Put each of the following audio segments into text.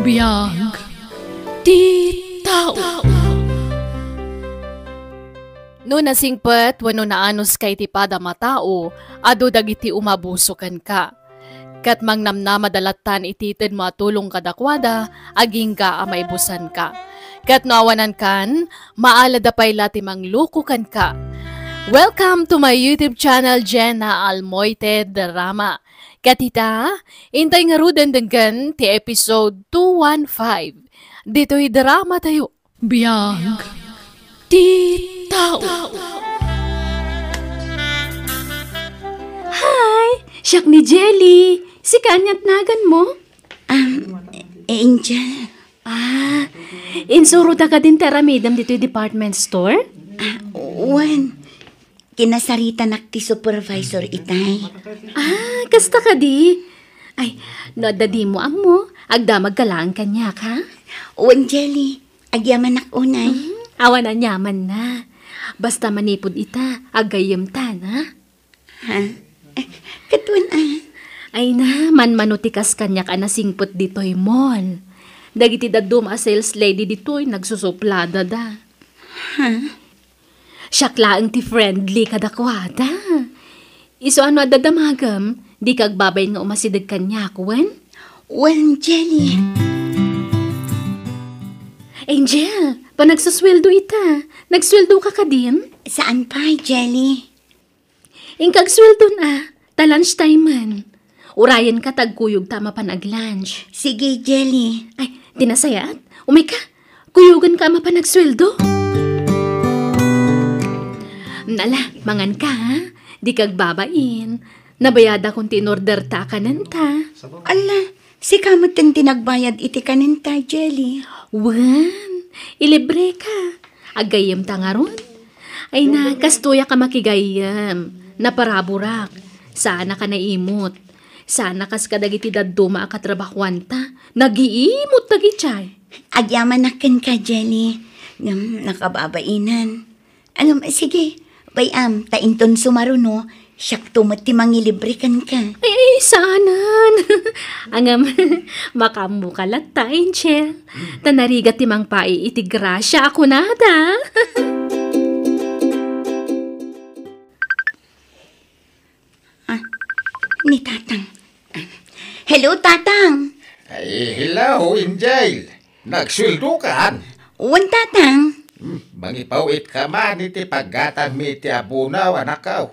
Biyag ti tao. No nasingpet wano naanos kay ti pada matao, ado dagiti umabusukan ka. Kat mang namnamadalatan ititin mo atulong kadakwada, aging ka amaibusan ka. Kat nawanan kan, maalada pay lati mang lukukan ka. Welcome to my YouTube channel, Jenna Almoite Drama. Katita, intay nga rudan denggan ti episode 215. Dito'y drama tayo. Biyag ti tao. Hi! Siyak ni Jelly! Si kanyat nagan mo? Angel. Insuro ta ka din taramidam dito yung department store? Wan. Kinasarita nakti supervisor itay. Kasta ka di? Ay, nadadi mo amo. Agdamag ka lang kanya ka? Wan, Jelly. Agyaman unay. Awan na nyaman na. Basta manipod ita, agayam ta na. Katwan Ay na, manutikas kanya ka na singpot dito'y mall. Dagiti dadum a sales lady dito'y nagsusuplada da. Siyaklaan ti friendly kadakwada. Iso ano adadamagam, di kagbabay nga umasidag kanya kwen? Wan, Jelly. Angel, pa nagsusweldo ita. Nagsweldo ka din? Saan pa, Jelly? Ingkagsweldo na, ta-lunch time man. Urayan ka tagkuyog tama pa nag-lunch. Sige, Jelly. Ay, tinasayat? Umay ka, kuyugan ka ma pa nagsweldo. Nala, mangan ka ha? Di kagbabain. Nabayada kung tinorder ta kananta. Ala, si kamot ang tinagbayad iti kaninta, Jelly. Wan, ilibre ka. Agayam ta nga ron. Ay na, kastuya ka makigayam. Naparaburak. Sana ka naimot. Sana kas kadagiti daduma akatrabahuan ta. Nagiimot tagichay. Agyaman nakin ka, Jelly. Nakababainan. Sige, bayam, tainton sumaruno. Siyak tumati mangilibre kan ka. Ay, saanan. Angam, makamukalat ta, Angel. Tanarigat timang pai iti grasya ako nada. Ni Tatang. Hello, Tatang. Ay, hello, Angel. Nagsuldo ka? Wan, Tatang. Mangipawit ka man iti paggatan mi ti abunaw, anakaw.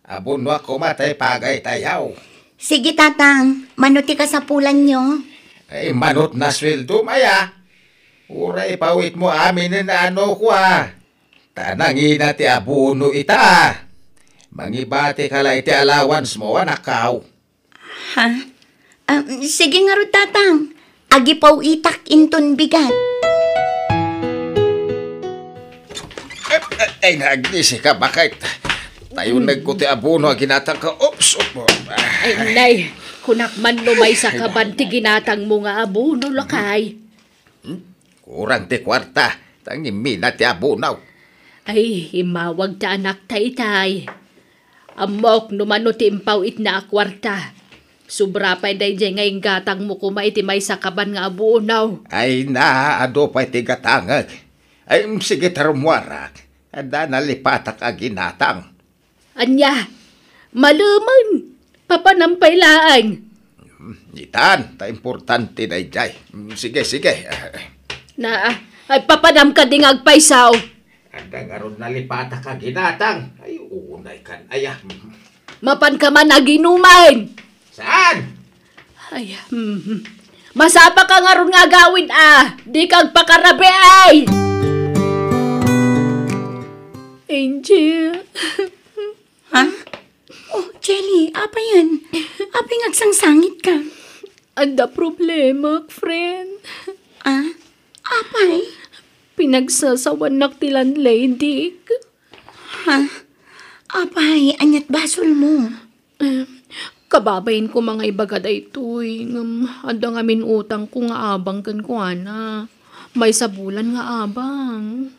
Abuno ako matay pagay tayaw. Sige, Tatang. Manuti ka sa pulan nyo. Ay, manot na sweldo, maya. Uray pawit mo amin na ano ko Tanangin na ti abuno ita. Mangibati ka lang iti allowance mo, anakaw. Sige nga ro, Tatang. Agipaw itak inton bigat. Ay, nagdisi ka, bakit? Tayo nagkuti abuno, ginatang ka, oops, Ay, nay, kunakman lumay sa kabanti ginatang mo nga abuno, lakay. Kurang ti kwarta, tangin mina ti abunaw. Ay, imawag ta anak ta itay. Amok numano ti impaw it na akwarta. Sobra pa day jay ngayong gatang mo kumay ti may sakaban nga abunaw. Ay na, ado pa ti gatangag. Ay, sige tarumwara. Ada nalipatak a ginatang. Anya, maluman, papanampay laang. Itan, ta importante na jay. Sige. Ay papanam ka ding agpaysaw. Ada nga ron nalipatak a ginatang. Ay, unay kan, ayah. Mapan ka man aginuman. Saan? Ay, masapa ka nga ron nga gawin di kag pakarabi ay. Angel. Oh, Jelly, apa yan? Apa yung agsangsangit ka? Anda problema, friend. Apay? Pinagsasawan naktilan lady. Apay, anyat basol mo. Kababayin ko mga ibagad ay ito'y. Anda nga minutang ko nga abang kan ko, ana. May sabulan nga abang.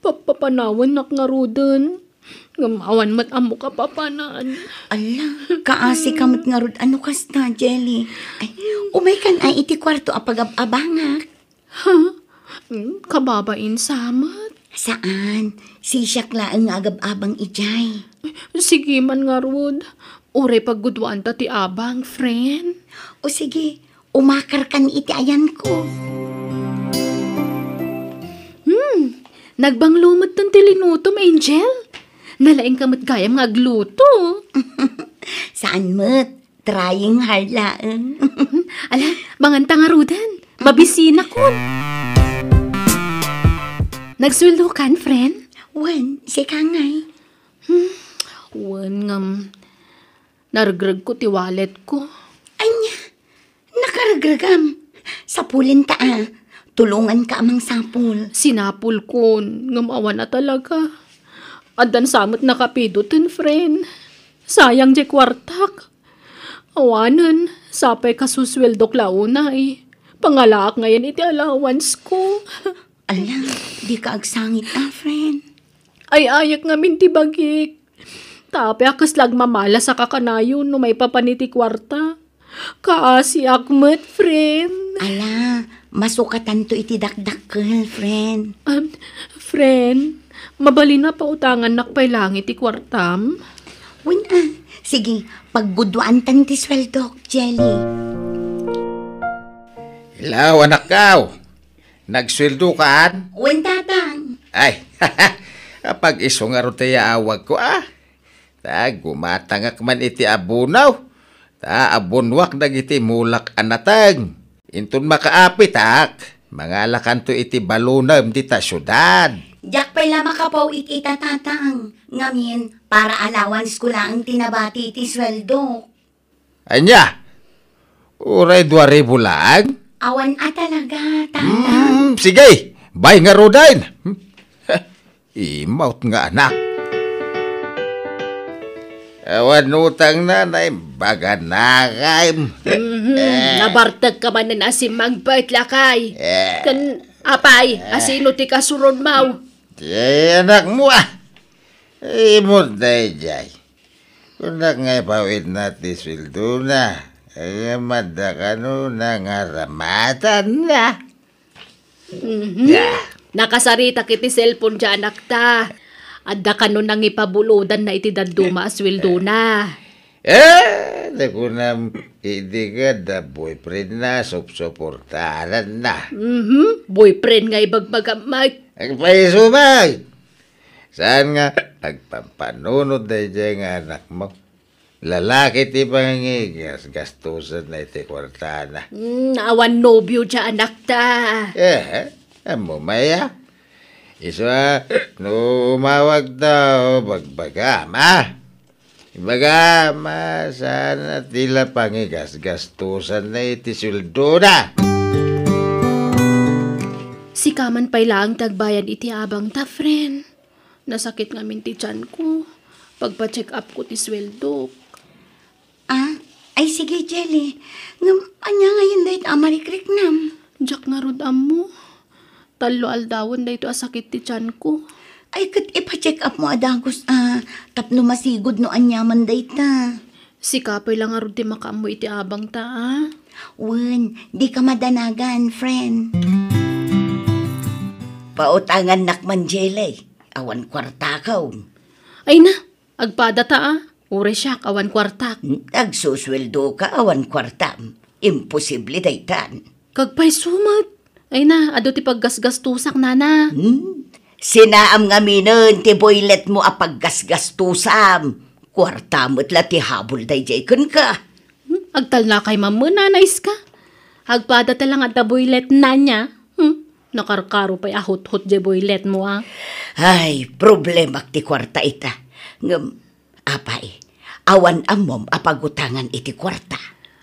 Papapanawan nak nga rudan. Ngamawan mat amo ka papanaan. Ala, kaasi kamot nga rod ano kas na, Jelly. Ay, umay kan ay iti kwarto apag-abangak. Ha? Kababain samat. Saan? Si siyak laang nga agab-abang ijay. Sige man nga rod. Ure paggudwaan ta ti abang, friend. O sige, umakar kan iti ayan ko. Nagbanglumot ng tilinutom, Angel. Nalaing kamot gayam nga agluto. Saan mo't? Trying hard laang. Ala, manganta nga rudan. Mabisina ko. Nagsweldo kan, friend? Wan, si Kangay. Wan ngam. Naragrag ko ti wallet ko. Anya, nakaragragam. Sapulin ta Tulungan ka amang sapul. Sinapul ko. Ngamawan na talaga. Adan samot nakapidutin, friend. Sayang di kwartak. Awanan, sapay kasusweldok launay. Pangalaak ngayon iti allowance ko. Ala, di ka agsangit friend. Ay ayak ngamin ti bagik. Tapi akas lag mamala sa kakanayon no may papaniti kwarta. Kaasi akmet, friend. Ala, masukatan to iti dakdakkel, friend. Friend, mabali na pautangan nakpay langit ti kwartam. Win sige, paggudwaan tan ti sweldok, Jelly. Hello, anak kaw. Nagsweldo kaan? Win tatang. Ay, kapag iso nga ro tayo awag ko Ta, gumatangak man iti abunaw. Ta, abunwak dagiti mulak anatag. Intun makaapit mga lakanto iti balunam di ta syudad. Jak pala makapaw ikita tatang. Ngamin, para allowance ko lang tinabati iti sweldo. Anya, uray 2,000 lang? Awan talaga, tatang. Sige, bay nga rodain. Imaut nga anak. Awan utang nanay, baga nakaim. Nabartag ka man na asim magbait lakay. Kan apay, asino ti kasurod mau. Jay, anak mo Imod day, Jay. Kung ngay pawid natin sweldo na, ay madakano na nga ramatan na. Nakasarita kiti cellphone dyan anak ta. Adda ka nun nang ipabuludan na iti daduma asweldo na. Naku na, hindi ka da boyfriend na, suportahan na. Boyfriend nga ibagbagamay. Ang paisumay! Saan nga, nagpampanunod na dyan nga anak mo? Lalaki ti pangigas, gastusan na iti kwartana. Awan nobyo dyan anak ta. Amo maya? No umawag daw, bagbagama. Bagama, sana tila pangigas, gastusan na iti suldo na. Si kaman pa'y lang tagbayan iti abang ta, friend. Nasakit nga min ti tiyan ko. Pagpa-check up ko ti sweldo. Ay sige, Jelly. Anya ngayon dahit amarikrik nam. Jack nga rodam mo. Talo aldawon da ito asakit ti tiyan ko. Ay kat ipa-check up mo adagos tapno masigod no anyaman dayta. Si kapoy lang nga rod ti makaamo iti abang ta, Wen, di ka madanagan, friend. Pautangan nakman, Jelly. Awan kwarta ka. Ay na, agpada ta Ure siya, awan kwartak. Agsusweldo ka, awan kwarta. Imposible daytan. Kagpay sumat. Ay na, ado ti paggasgastusak nana. Sinaam nga minon, ti boylet mo apaggasgastusam. Kwarta mo't la ti habol day jaykan ka. Agtal na kay mamu, nanais ka. Agpada talang at boylet na niya. Nakarkaro pa'y ahot-hot di boylet mo Ay, problema ti kwarta ita. Apay, awan amom apagutangan iti kwarta.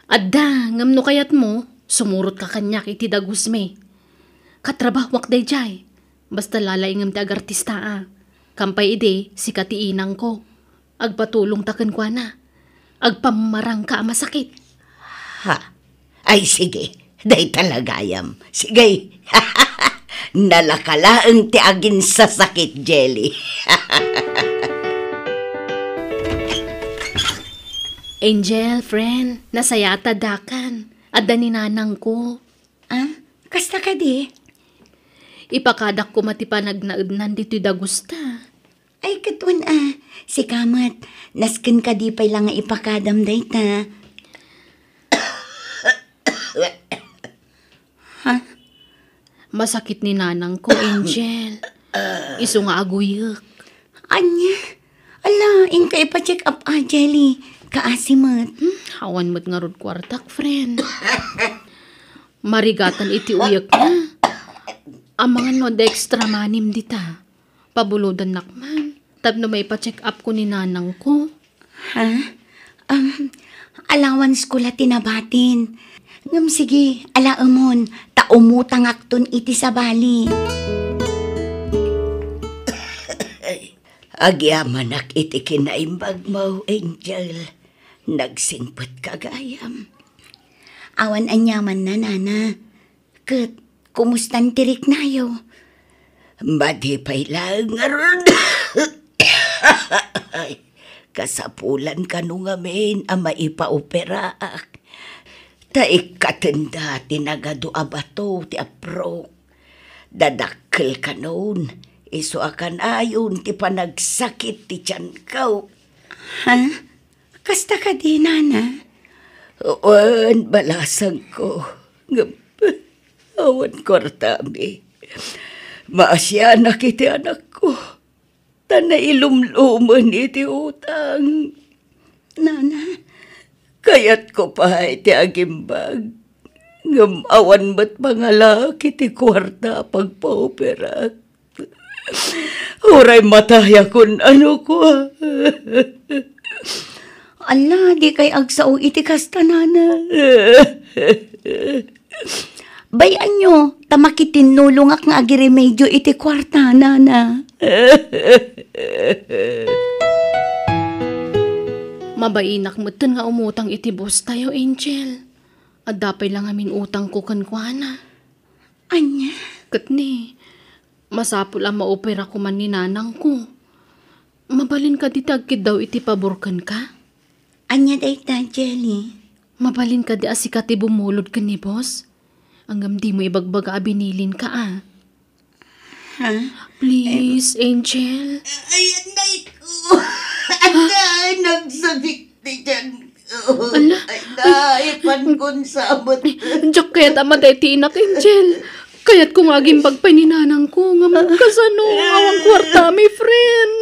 Adda, ngam no kayat mo, sumurot ka kanyak iti dagus me. Katrabahwak day jay. Basta lalaingam ti agartista Kampay ide, si katiinang ko. Agpatulong taken kwa na. Agpamarang ka masakit. Ay sige, day talagayam. Sige, nalakalaang ti agin sa sakit, Jelly. Angel, friend, nasayata dakan. Adda ni nanang ko. Ah, kasta ka di? Ipakadak ko matipanagnaudnan dito da gusta. Ay, katwan si Kamat, nasken ka di pa lang nga ipakadam day ta. Masakit ni nanang ko, Angel. Iso nga aguyek. Anya, ala, inka ipa-check up Jelly. Kaasimat. Hawan mo't nga rod kwartak, friend. Marigatan iti uyak na. Ang mga no da extra manim dita. Pabuludan nakman. Tapno may pa-check up ko ni nanang ko. Ha? Allowance ko la tinabatin. Ngam sige, alaamon, taumutang akton iti sa bali. Agyamanak iti kinaimbag mo, Angel. Nagsingpot kagayam. Awan anyaman na, nana. Kat, kumustan tirik nayo? Badi pa'y lang aron. Kasapulan ka nung amin ang maipa-operaak. Taik katenda tinagado abato ti apro. Dadakkel ka noon. Iso akan ayon ti panagsakit ti tiyan kaw. Ha? Kasta ka di, nana? Oan, balasang ko. Awan kortami. Maasyanak iti anak ko. Tanay ilumluman iti utang. Nana, kayat ko pa iti agimbag. Ngam awan ba't pangalak iti kwarta pagpa-operat. Uray mataya kun ano ko. Ala, di kay agsao iti kasta, nana. Bayan nyo, tamakitin nulungak nga agiremedyo iti kwarta, nana. Mabainak mo ten nga umutang iti boss tayo, Angel. At dapay lang amin utang ko kankwana. Anya? Katni, masapul ang maopera ko man ni nanang ko. Mabalin ka di tagkid daw iti paborkan ka? Anya day ta, Jelly? Mabalin ka di asikati bumulod ka ni boss? Hanggang di mo ibagbaga binilin ka Ha? Please, Angel. Ay, anay ko. Anay, nagsabik di dyan. Ala? Anay, pankunsabot. Diyak kaya't amaday ti inak, Angel. Kaya't kung aging bagpay ni nanang ko, nga magkasano, awang kwarta, my friend.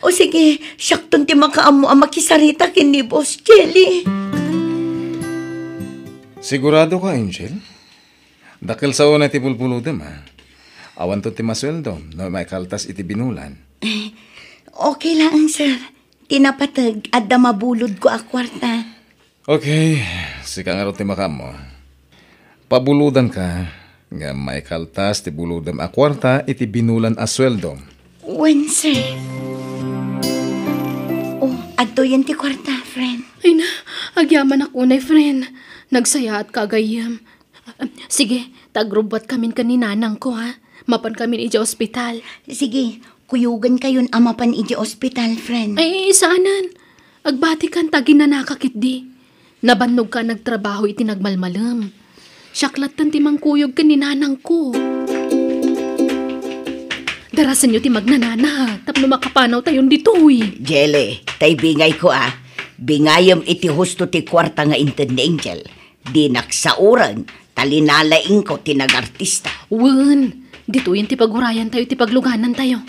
O sige, syakton ti makaamo ang makisarita kin ni Boss Jelly. Sigurado ka, Angel? Dakil sa una ti pulpuludem, ha? Awan to ti masweldo, no may kaltas iti binulan. Okay lang, sir. Tinapatag at mabulod ko a kwarta. Okay, sika nga ro ti makamo. Pabuludan ka, nga may kaltas ti buludem a kwarta iti binulan a sweldo. When, sir? Oh, adto yan ti kwarta, friend. Ay na, agyaman ako na, friend. Nagsaya at kagayam. Sige, tagrubat kamin ka ni nanang ko, ha? Mapan kamin iji ospital. Sige, kuyugan kayon amapan iji ospital, friend. Ay, saanan? Agbati kan tagin na nakakit di. Nabannog ka nagtrabaho iti nagmalmalam. Syaklat tan ti mangkuyog ka ni nanang ko. Darasan nyo ti magnanana, tapno makapanaw tayon ditoy. Jelly, tay bingay ko Bingayam iti husto ti kwarta nga inted ni Angel. Di naksauran, talinalaing ko tinagartista. Wen, dito yun ti pagurayan tayo, ti pagluganan tayo.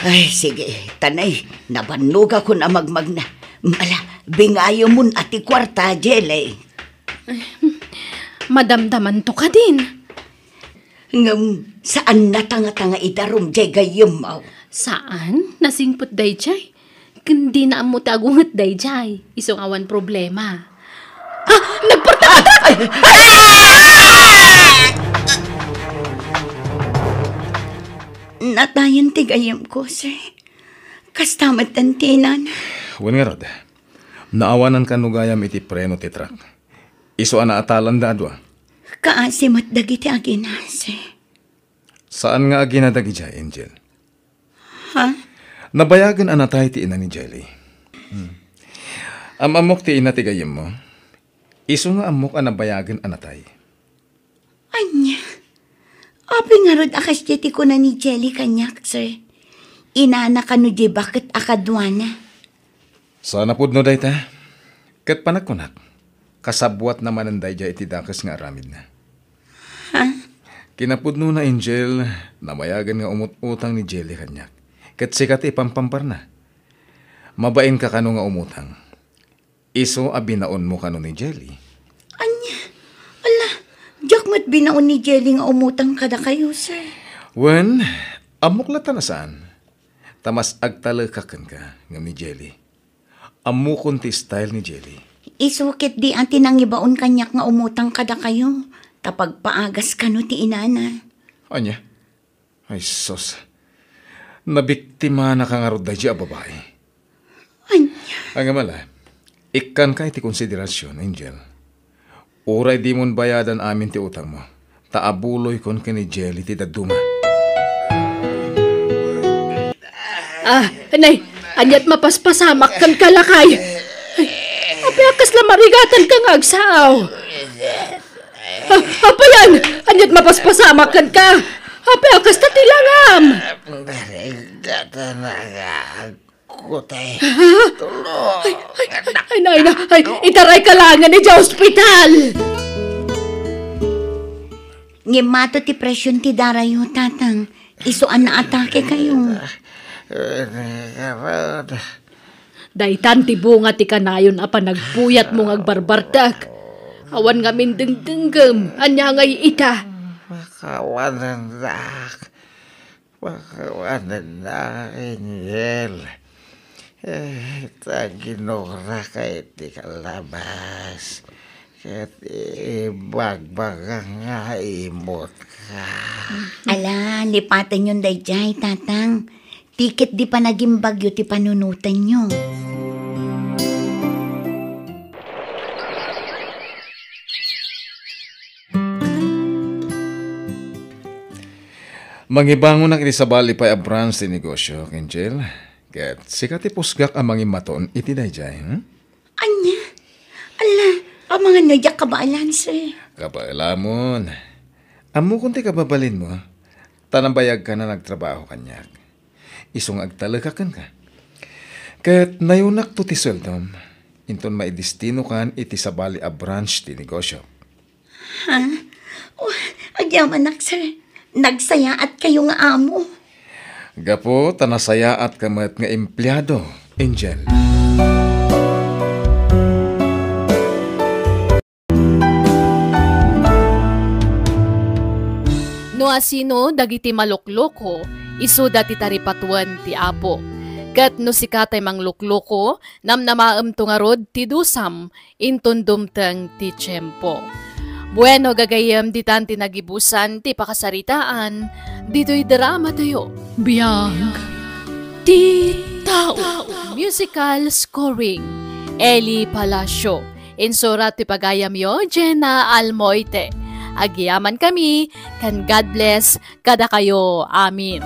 Ay, sige, tanay, nabannog ako na magmagna. Mala, bingayam mun ati kwarta, Jelly. Madamdaman to ka din. Ngam, saan natanga-tanga itarom, jay gayam aw? Saan? Nasingpot day jay? Kundi na mo tagungat day jay. Isong awan problema. Nagporta ka! Natayan ti gayam ko, sir. Kastamat tantinan. Wen nga rod, naawanan ka nugayam iti preno ti truck. Iso ana atalan da adwa. Kaasimat dagiti agina, sir. Saan nga aginadagi jay, Angel? Ha? Nabayagan anatay ti ina ni Jelly. Amok ti inatigayim mo. Iso nga amok anabayagan anatay. Anya, abi nga rod akas jeti ko na ni Jelly kanyak, sir. Inana ka no di bakit akadwana. Sana pud no dayta. Kat panagkunak. Kasabwat naman ang dayja iti dakas nga aramid na. Ha? Kinapudno na Angel, namayagan nga umut-utang ni Jelly kanyak. Kat sikat ipampampar na. Mabain ka kano nga umutang. Iso abinaon mo kano ni Jelly. Anya, ala, jak mo't binaon ni Jelly nga umutang kada kayo, sir. Wen, amok lata na saan. Tamas agtalakakan ka nga ni Jelly. Amukon ti style ni Jelly. Isukit di ang tinangibaon kanyak nga umutang kada kayo. Tapag paagas ka no ti inana. Anya? Ay sos. Nabiktima na kang arod dayja a babae. Anya, Ang amala, ikan ka iti konsiderasyon, Angel. Uray di mon bayadan amin ti utang mo. Taabuloy kon ka ni Jelly ti daduma. Anay, anyat mapaspasamak kan kalakay. Apa akas la marigatan ka nga agsaaw. Apa yan? Anyat mapaspasamak kan ka. Apa akas tatilangam. Gatan na nga ako tayo. Ay, itaray ka lang ni sa ospital. ngimato ti presyon ti darayo, tatang. Isuan na atake kayo. Daitan ti bunga ti kanayon apa nagpuyat mo ngagbarbartak. Awan nga min dengdenggem, anya ngay ita. Makawanan na, Angel. Taginora kay ti kalabas. Kat ibagbagang nga imot ka. Ala, lipatan yun dayjay, tatang. Tikit di pa naging bagyo ti panunutan nyo. Mangibangon ang inisabali pa a branch ti negosyo, Angel. Kat sikat ipusgak ang mangimaton iti dayjay, Anya? Ala, ang mga nadyak kabaalan, sir. Kabailamon. Amo kung ti kababalin mo, tanambayag ka na nagtrabaho kanyak. Isong agtalakakan ka. Kat nayunak to ti seldom, inton maidistino kan iti sabali a branch ti negosyo. Ha? Oh, agyam anak, sir. Nagsaya at kayo nga amo. Gapo, tanasaya at kamat nga empleyado, Angel. No asino dagiti malukloko, isu dati taripatuan ti apo. Kat no sikatay manglukloko, namnamaam tungarod ti dusam, inton dumteng ti tiyempo. Bueno gagayam di tanti nagibusan ti pakasaritaan, dito'y drama tayo. Biyag ti tao. Musical scoring, Eli Palacio. Insurat ti pagayam yo, Jenna Almoite. Agyaman kami, kan God bless kada kayo. Amin.